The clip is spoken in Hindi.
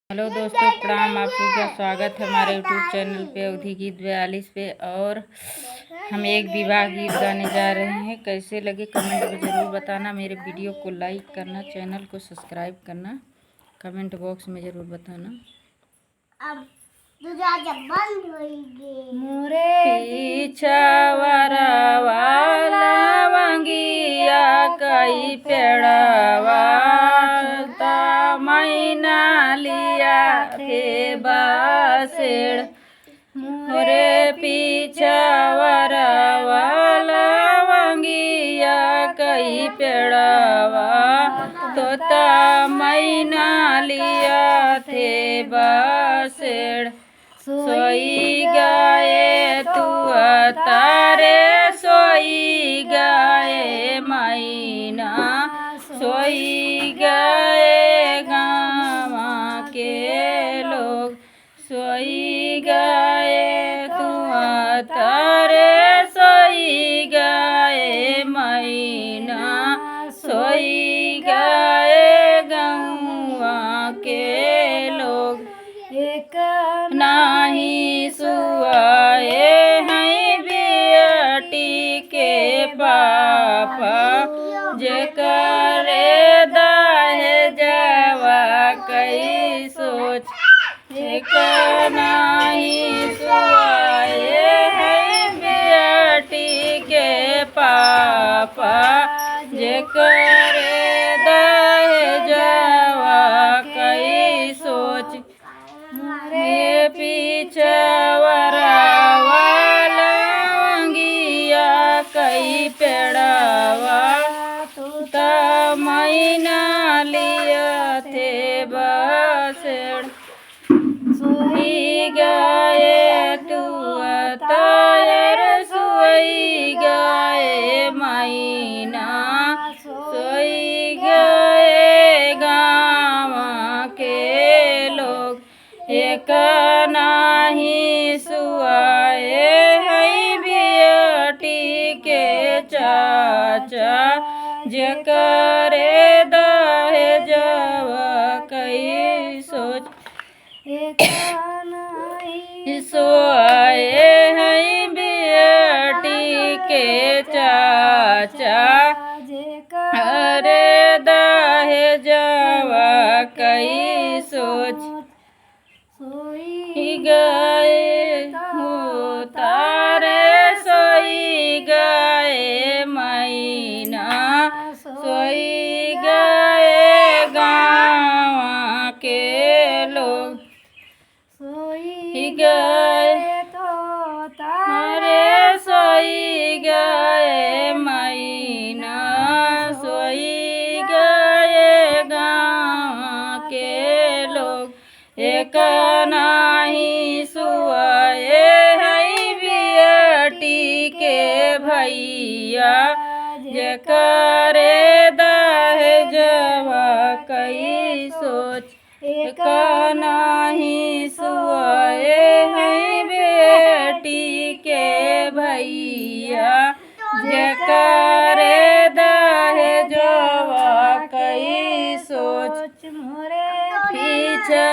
हेलो दोस्तों, प्रणाम। आप सभी का स्वागत है हमारे यूट्यूब चैनल पे अवधि गीत 42 पे। और हम एक विवाह गीत गाने जा रहे हैं। कैसे लगे कमेंट में ज़रूर बताना। मेरे वीडियो को लाइक करना, चैनल को सब्सक्राइब करना, कमेंट बॉक्स में ज़रूर बताना। अब दरवाजा बंद होइगे मोरे पीछा वाला वंगिया कई पेड़वा मैना लिया थे बासेड़। मोरे पीछा वाला वंगिया कई पेड़वा तोता मैना लिया थे बासेड़। सोई गाए तू तारे सोई गाए मैना सोई गाए गाँव के लोग सोई गाए तू तारे सोई गाए मैना सोई गाए गाँव के लोग। एक नाही सुआए हैं बेटी के पापा जे करे दाहे जावा कई सोच। एक नाही सुआए हैं बेटी के पापा जे करे दाहे जावा कई सोच। मोरे पीछा वाला वंगिया कई पेड़वा तोता मैना लिया थे बासेड़। सोई गाए तू तायर सोई गाए मैना सोई गाए गाँव के लोग। एक नाही सुआए हैं बेटी के चाचा जे करे दाहे जावा कई सोच। एक नाही सुआए हैं बेटी के चाचा जे करे दाहे जावा कई सोच। सोई गाए हो तारे सोई गाए मैना सोई गाए गाँव के लोग सोई गाए तो तारे सोई गाए मैना सोई गाए गाँव के लोग। एक नाही सुआए हैं बेटी के भैया जे करे दाहे जावा कई सोच। एक नाही सुआए हैं बेटी के भैया जे करे दाहे जावा कई सोच। मोरे पीछा